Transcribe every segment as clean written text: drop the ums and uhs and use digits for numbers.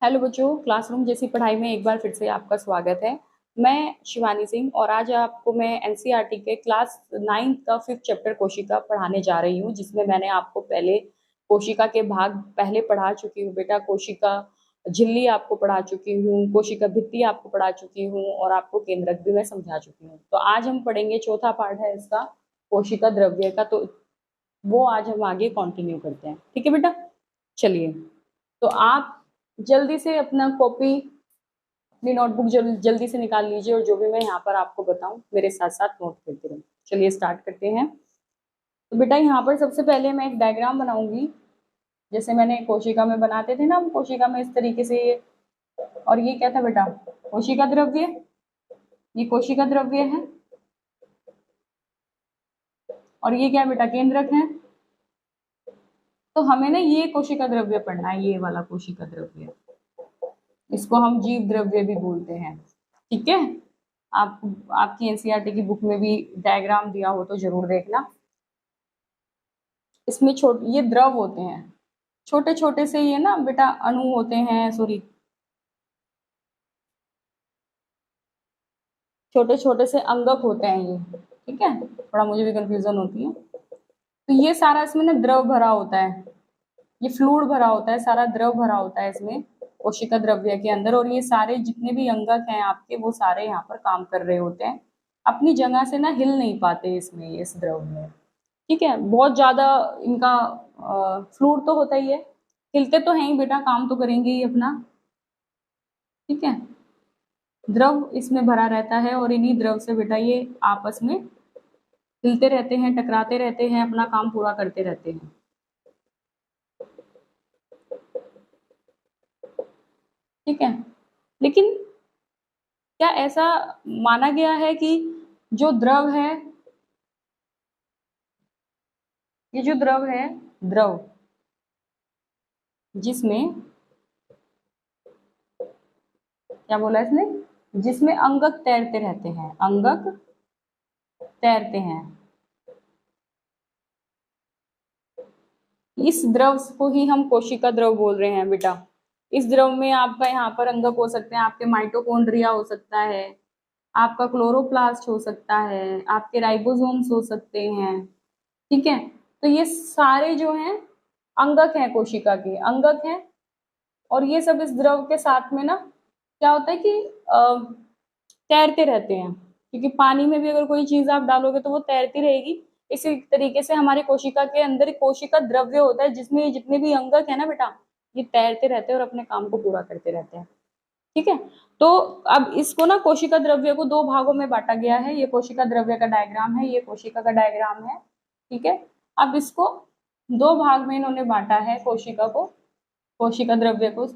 Hello बच्चों, classroom जैसी पढ़ाई में एक बार फिर से आपका स्वागत है। मैं शिवानी सिंह और आज आपको मैं एनसीईआरटी के क्लास 9th का 5th चैप्टर कोशिका पढ़ाने जा रही हूँ, जिसमें मैंने आपको पहले कोशिका के भाग पहले पढ़ा चुकी हूँ। बेटा, कोशिका झिल्ली आपको पढ़ा चुकी हूँ, कोशिका भित्ति आपको पढ़ा चुकी हूँ और आपको केंद्रक भी मैं समझा चुकी हूँ। तो आज हम पढ़ेंगे, चौथा पार्ट है इसका कोशिका द्रव्य का, तो वो आज हम आगे कंटिन्यू करते हैं। ठीक है बेटा, चलिए। तो आप जल्दी से अपना कॉपी, अपनी नोटबुक जल्दी से निकाल लीजिए और जो भी मैं यहाँ पर आपको बताऊं मेरे साथ साथ नोट करते रहें। चलिए स्टार्ट करते हैं। तो बेटा, यहाँ पर सबसे पहले मैं एक डायग्राम बनाऊंगी, जैसे मैंने कोशिका में बनाते थे ना हम कोशिका में इस तरीके से। ये और ये क्या था बेटा? कोशिका द्रव्य। ये कोशिका द्रव्य है और ये क्या बेटा? केंद्रक है। तो हमें ना ये कोशिका द्रव्य पढ़ना है, ये वाला कोशिका द्रव्य। इसको हम जीव द्रव्य भी बोलते हैं। ठीक है, आप आपकी एनसीईआरटी की बुक में भी डायग्राम दिया हो तो जरूर देखना। इसमें ये द्रव होते हैं, छोटे छोटे से ये ना बेटा अणु होते हैं, सॉरी, छोटे छोटे से अंगक होते हैं ये। ठीक है, थोड़ा मुझे भी कंफ्यूजन होती है। तो ये सारा इसमें ना द्रव भरा होता है, ये फ्लूइड भरा होता है, सारा द्रव भरा होता है इसमें कोशिका द्रव्य के अंदर। और ये सारे जितने भी अंगक हैं आपके, वो सारे यहाँ पर काम कर रहे होते हैं, अपनी जगह से ना हिल नहीं पाते इसमें, इस द्रव में। ठीक है, बहुत ज्यादा इनका फ्लूइड तो होता ही है, हिलते तो हैं ही बेटा, काम तो करेंगे ही अपना। ठीक है, द्रव इसमें भरा रहता है और इन्हीं द्रव से बेटा ये आपस में हिलते रहते हैं, टकराते रहते हैं, अपना काम पूरा करते रहते हैं। ठीक है, लेकिन क्या ऐसा माना गया है कि जो द्रव है, ये जो द्रव है, द्रव जिसमें, क्या बोला इसने, जिसमें अंगक तैरते रहते हैं, अंगक तैरते हैं, इस द्रव को ही हम कोशिका द्रव बोल रहे हैं बेटा। इस द्रव में आपका यहाँ पर अंगक हो सकते हैं, आपके माइटोकॉन्ड्रिया हो सकता है, आपका क्लोरोप्लास्ट हो सकता है, आपके राइबोसोम्स हो सकते हैं। ठीक है, तो ये सारे जो हैं अंगक हैं, कोशिका के अंगक हैं। और ये सब इस द्रव के साथ में ना क्या होता है कि तैरते रहते हैं, क्योंकि पानी में भी अगर कोई चीज आप डालोगे तो वो तैरती रहेगी। इसी तरीके से हमारे कोशिका के अंदर कोशिका द्रव्य होता है, जिसमें ये जितने भी अंगक है ना बेटा, ये तैरते रहते हैं और अपने काम को पूरा करते रहते हैं। ठीक है, तो अब इसको ना कोशिका द्रव्य को दो भागों में बांटा गया है। ये कोशिका द्रव्य का डायग्राम है, ये कोशिका का डायग्राम है। ठीक है, अब इसको दो भाग में इन्होंने बांटा है कोशिका को, कोशिका द्रव्य को।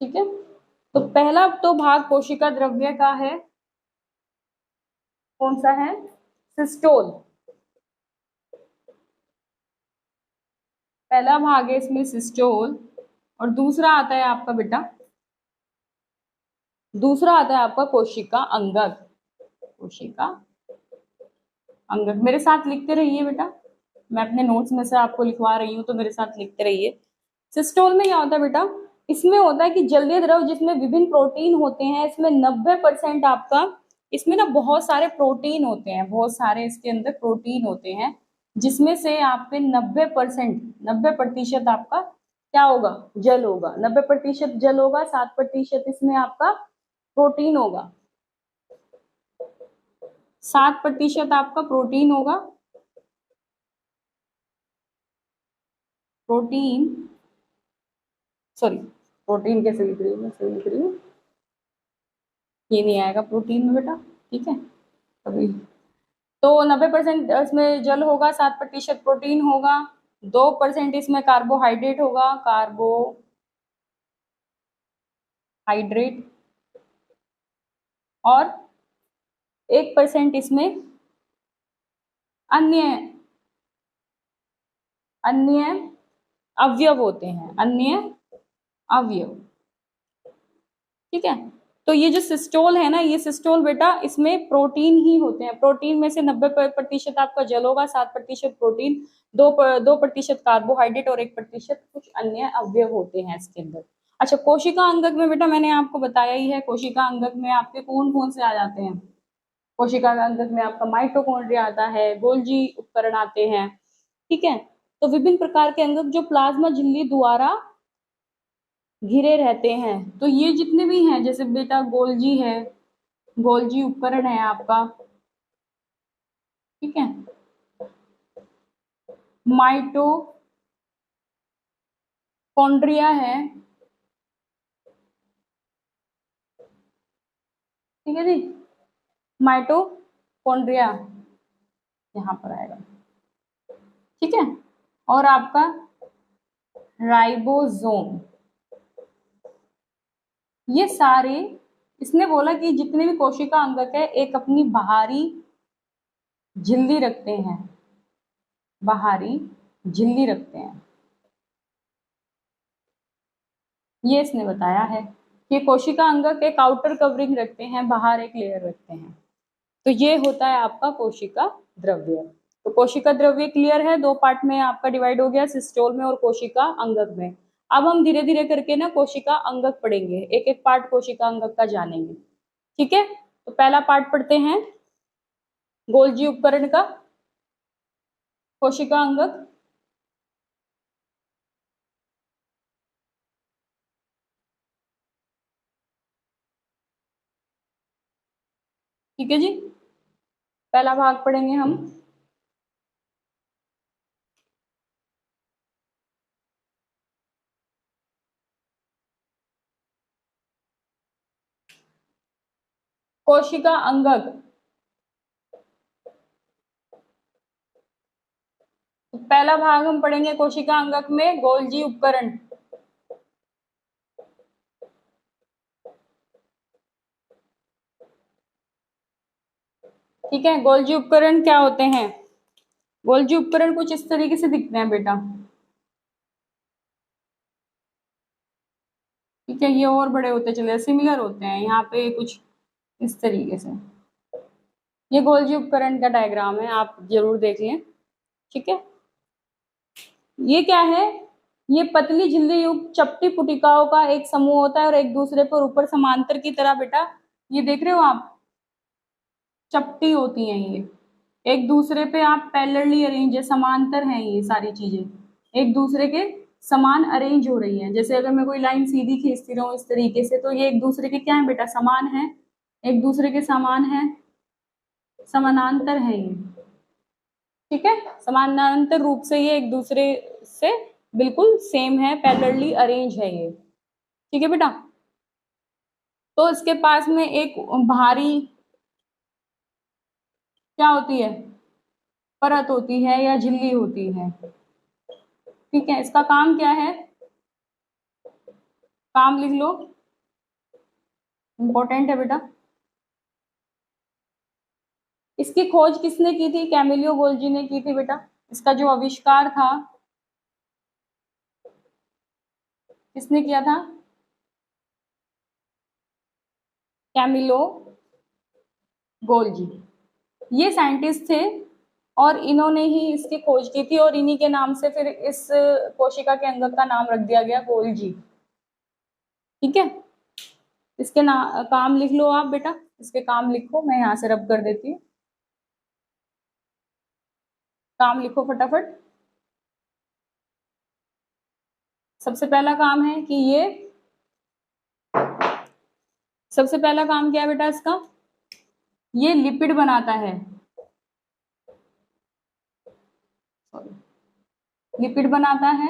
ठीक है, तो पहला तो भाग कोशिका द्रव्य का है, कौन सा है? सिस्टोल। पहला भाग है इसमें सिस्टोल। और दूसरा आता है आपका बेटा, दूसरा आता है आपका कोशिका अंगक। कोशिका अंगक, मेरे साथ लिखते रहिए बेटा, मैं अपने नोट्स में से आपको लिखवा रही हूँ तो मेरे साथ लिखते रहिए। सिस्टोल में क्या होता है बेटा? इसमें होता है कि जलीय द्रव जिसमें विभिन्न प्रोटीन होते हैं, इसमें 90% आपका, इसमें ना बहुत सारे प्रोटीन होते हैं, बहुत सारे इसके अंदर प्रोटीन होते हैं, जिसमें से आपके 90%, 90% आपका क्या होगा? जल होगा। 90% जल होगा, 7% इसमें आपका प्रोटीन होगा। 7% आपका प्रोटीन होगा। प्रोटीन, सॉरी, प्रोटीन कैसे लिख रही हूँ मैं, सही लिख रही हूँ, ये नहीं आएगा प्रोटीन में बेटा। ठीक है, अभी तो 90% इसमें जल होगा, 7% प्रोटीन होगा, 2% इसमें कार्बोहाइड्रेट होगा, कार्बोहाइड्रेट, और 1% इसमें अन्य अन्य अवयव होते हैं, अन्य अवयव। ठीक है, तो ये जो सिस्टोल है ना, ये सिस्टोल बेटा इसमें प्रोटीन ही होते हैं। प्रोटीन में से 90% आपका जल होगा, 7% प्रोटीन, 2% कार्बोहाइड्रेट और 1% कुछ अन्य अवयव होते हैं इसके अंदर। अच्छा, कोशिका अंगक में बेटा मैंने आपको बताया ही है, कोशिका अंगक में आपके कौन कौन से आ जाते हैं। कोशिका अंगक में आपका माइटोकॉन्ड्रिया आता है, गोल्जी उपकरण आते हैं, ठीक है। तो विभिन्न प्रकार के अंगक जो प्लाज्मा झिल्ली द्वारा घिरे रहते हैं। तो ये जितने भी हैं, जैसे बेटा गोल्जी है, गोल्जी उपकरण है आपका, ठीक है। माइटोकॉन्ड्रिया है, ठीक है जी। माइटोकॉन्ड्रिया यहाँ पर आएगा, ठीक है। और आपका राइबोसोम, ये सारे, इसने बोला कि जितने भी कोशिका अंगक है एक अपनी बाहरी झिल्ली रखते हैं, बाहरी झिल्ली रखते हैं। ये इसने बताया है कि कोशिका अंगक एक आउटर कवरिंग रखते हैं, बाहर एक लेयर रखते हैं। तो ये होता है आपका कोशिका द्रव्य। तो कोशिका द्रव्य क्लियर है, दो पार्ट में आपका डिवाइड हो गया, सिस्टोल में और कोशिका अंगक में। अब हम धीरे धीरे करके ना कोशिका अंगक पढ़ेंगे, एक एक पार्ट कोशिका अंगक का जानेंगे, ठीक है। तो पहला पार्ट पढ़ते हैं गोल्जी उपकरण का, कोशिका अंगक। ठीक है जी, पहला भाग पढ़ेंगे हम। कोशिका अंगक, तो पहला भाग हम पढ़ेंगे कोशिका अंगक में गोल्जी उपकरण। ठीक है, गोल्जी उपकरण क्या होते हैं। गोल्जी उपकरण कुछ इस तरीके से दिखते हैं बेटा, ठीक है। ये और बड़े होते चले, सिमिलर होते हैं यहाँ पे कुछ इस तरीके से। ये गोल्जी उपकरण का डायग्राम है, आप जरूर देख लें, ठीक है। ये क्या है, ये पतली झिल्ली युक्त चपटी पुटिकाओं का एक समूह होता है और एक दूसरे पर ऊपर समांतर की तरह बेटा, ये देख रहे हो आप, चपटी होती हैं ये, एक दूसरे पे आप पैरेलली अरेंज है, समांतर हैं ये सारी चीजें, एक दूसरे के समान अरेंज हो रही हैं। जैसे अगर मैं कोई लाइन सीधी खींचती रहूं इस तरीके से, तो ये एक दूसरे के क्या है बेटा, समान है, एक दूसरे के समान है, समानांतर है ये, ठीक है। समानांतर रूप से ये एक दूसरे से बिल्कुल सेम है, पैरेलली अरेंज है ये, ठीक है बेटा। तो इसके पास में एक भारी क्या होती है, परत होती है या झिल्ली होती है, ठीक है। इसका काम क्या है, काम लिख लो, इंपॉर्टेंट है बेटा। इसकी खोज किसने की थी, कैमिलियो गोल्जी ने की थी बेटा। इसका जो आविष्कार था किसने किया था, कैमिलो गोल्जी, ये साइंटिस्ट थे और इन्होंने ही इसकी खोज की थी और इन्हीं के नाम से फिर इस कोशिका के अंगक का नाम रख दिया गया गोल्जी, ठीक है। इसके काम लिख लो आप बेटा, इसके काम लिखो, मैं यहाँ से रब कर देती हूँ, काम लिखो फटाफट। सबसे पहला काम है कि ये, सबसे पहला काम क्या है बेटा इसका, ये लिपिड बनाता है, लिपिड बनाता है।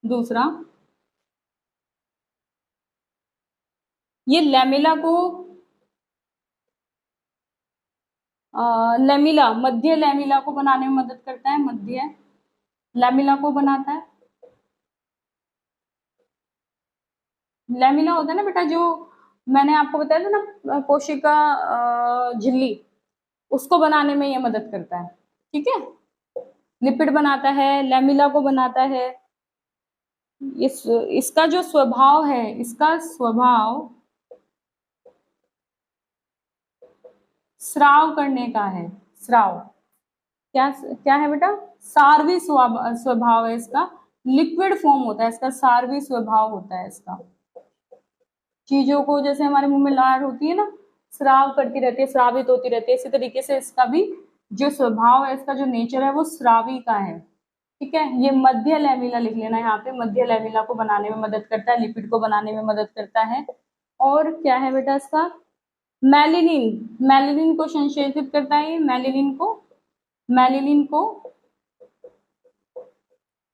दूसरा, ये लेमिला को, लेमिला, मध्य लेमिला को बनाने में मदद करता है, मध्य लेमिला को बनाता है। लेमिना होता है ना बेटा, जो मैंने आपको बताया था ना कोशिका झिल्ली, उसको बनाने में ये मदद करता है, ठीक है। लिपिड बनाता है, लेमिला को बनाता है, इसका जो स्वभाव है, इसका स्वभाव स्राव करने का है। स्राव क्या क्या है बेटा? सार्वी स्वभाव है इसका, लिक्विड फॉर्म होता है इसका, सार्वी स्वभाव होता है इसका। चीजों को जैसे हमारे मुंह में लार होती है ना, स्राव करती रहती है, स्रावित होती रहती है, इसी तरीके से इसका भी जो स्वभाव है, इसका जो नेचर है वो स्रावी का है। ठीक है, ये मध्य लैमेला लिख लेना यहाँ पे, मध्य लैमेला को बनाने में मदद करता है, लिपिड को बनाने में मदद करता है। और क्या है बेटा इसका? मैलिनिन, मैलिनिन को संश्लेषित करता है, मैलिनिन को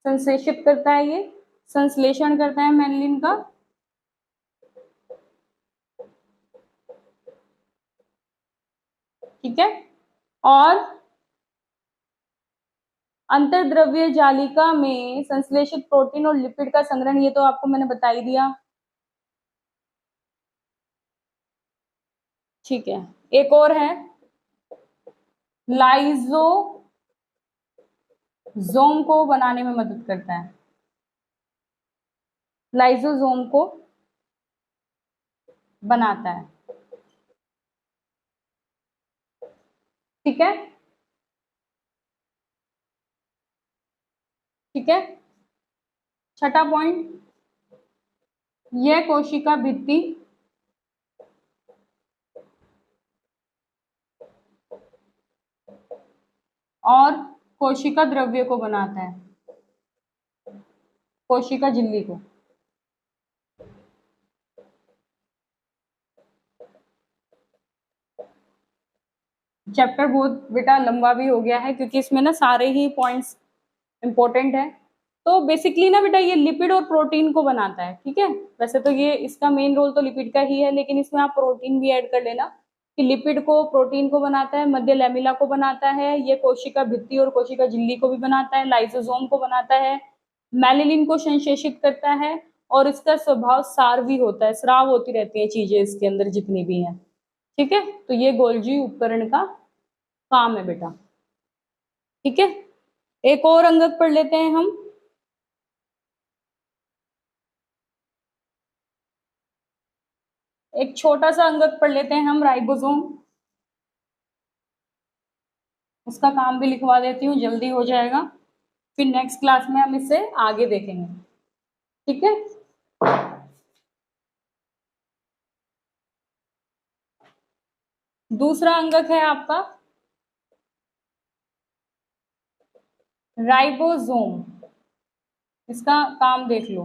संश्लेषित करता है, ये संश्लेषण करता है मैलिनिन का। ठीक है, और अंतर्द्रव्य जालिका में संश्लेषित प्रोटीन और लिपिड का संग्रहण, ये तो आपको मैंने बता ही दिया। ठीक है, एक और है, लाइजोसोम को बनाने में मदद करता है, लाइजोसोम को बनाता है। ठीक है, ठीक है, छठा पॉइंट, यह कोशिका भित्ति और कोशिका द्रव्य को बनाता है, कोशिका झिल्ली को। चैप्टर बहुत बेटा लंबा भी हो गया है, क्योंकि इसमें ना सारे ही पॉइंट्स इंपॉर्टेंट है। तो बेसिकली ना बेटा ये लिपिड और प्रोटीन को बनाता है। ठीक है, वैसे तो ये इसका मेन रोल तो लिपिड का ही है, लेकिन इसमें आप प्रोटीन भी ऐड कर लेना कि लिपिड को, प्रोटीन को बनाता है, मध्य लैमेला को बनाता है, ये कोशिका भित्ति और कोशिका झिल्ली को भी बनाता है, लाइसोसोम को बनाता है, मैलिनिन को संश्लेषित करता है, और इसका स्वभाव सार्वी होता है, स्राव होती रहती है चीजें इसके अंदर जितनी भी हैं। ठीक है, तो ये गोल्जी उपकरण का काम है बेटा। ठीक है, एक और अंगक पढ़ लेते हैं हम। एक छोटा सा अंगक पढ़ लेते हैं हम, राइबोसोम। उसका काम भी लिखवा देती हूँ, जल्दी हो जाएगा, फिर नेक्स्ट क्लास में हम इसे आगे देखेंगे। ठीक है, दूसरा अंगक है आपका राइबोसोम। इसका काम देख लो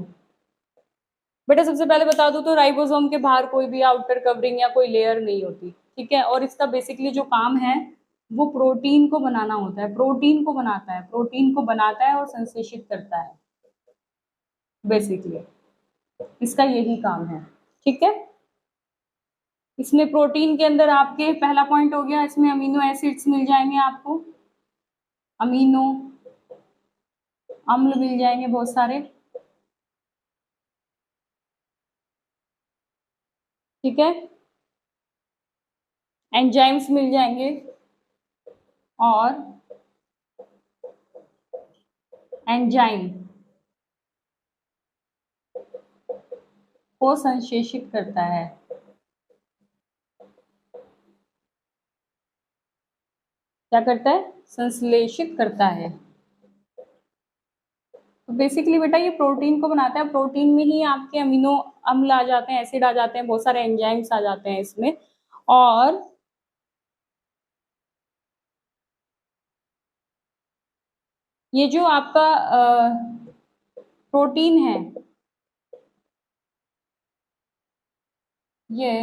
बेटा। सबसे पहले बता दूं तो राइबोसोम के बाहर कोई भी आउटर कवरिंग या कोई लेयर नहीं होती। ठीक है, और इसका बेसिकली जो काम है वो प्रोटीन को बनाना होता है, प्रोटीन को बनाता है, प्रोटीन को बनाता है और संश्लेषित करता है। बेसिकली इसका यही काम है। ठीक है, इसमें प्रोटीन के अंदर आपके पहला पॉइंट हो गया, इसमें अमीनो एसिड्स मिल जाएंगे आपको, अमीनो अम्ल मिल जाएंगे बहुत सारे। ठीक है, एंजाइम्स मिल जाएंगे और एंजाइम को संश्लेषित करता है। क्या करता है? संश्लेषित करता है। तो बेसिकली बेटा ये प्रोटीन को बनाता है, प्रोटीन में ही आपके अमीनो अम्ल आ जाते हैं, एसिड आ जाते हैं, बहुत सारे एंजाइम्स आ जाते हैं इसमें। और ये जो आपका प्रोटीन है, ये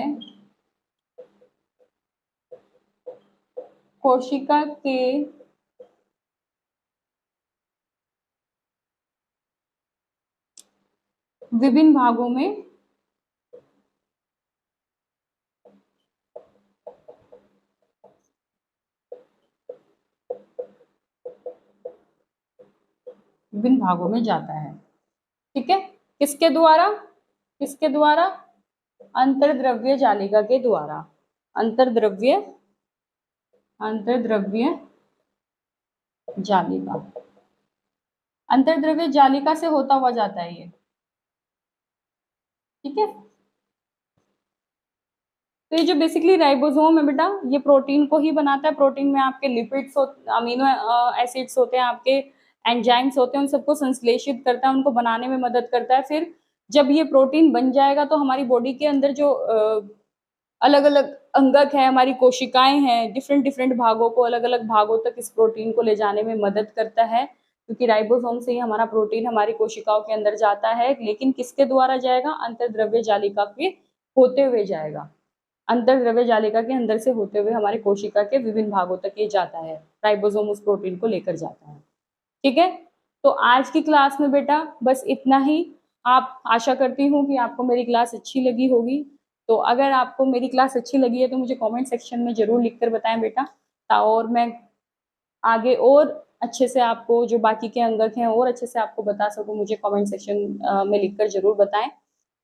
कोशिका के विभिन्न भागों में जाता है। ठीक है, किसके द्वारा? किसके द्वारा? अंतर्द्रव्य जालिका के द्वारा। अंतर्द्रव्य अंतर्द्रव्य जालिका, अंतर्द्रव्य जालिका से होता हुआ जाता है ये। ठीक है। तो ये जो बेसिकली राइबोसोम है बेटा, ये प्रोटीन को ही बनाता है। प्रोटीन में आपके लिपिड्स, अमीनो एसिड्स होते हैं, आपके एंजाइम्स होते हैं, उन सबको संश्लेषित करता है, उनको बनाने में मदद करता है। फिर जब ये प्रोटीन बन जाएगा तो हमारी बॉडी के अंदर जो अलग अलग अंगक है, हमारी कोशिकाएं हैं, डिफरेंट डिफरेंट भागों को, अलग अलग भागों तक इस प्रोटीन को ले जाने में मदद करता है, क्योंकि राइबोसोम से ही हमारा प्रोटीन हमारी कोशिकाओं के अंदर जाता है। लेकिन किसके द्वारा जाएगा? अंतर्द्रव्य जालिका के होते हुए जाएगा। अंतर्द्रव्य जालिका के अंदर से होते हुए हमारे कोशिका के विभिन्न भागों तक ये जाता है। राइबोसोम उस प्रोटीन को लेकर जाता है। ठीक है। तो आज की क्लास में बेटा बस इतना ही। आप, आशा करती हूँ कि आपको मेरी क्लास अच्छी लगी होगी। तो अगर आपको मेरी क्लास अच्छी लगी है तो मुझे कमेंट सेक्शन में जरूर लिखकर बताएं बेटा, और मैं आगे और अच्छे से आपको जो बाकी के अंगक हैं और अच्छे से आपको बता सकूं। मुझे कमेंट सेक्शन में लिखकर जरूर बताएं,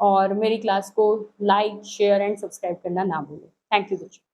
और मेरी क्लास को लाइक, शेयर एंड सब्सक्राइब करना ना भूलें। थैंक यू बच्चों।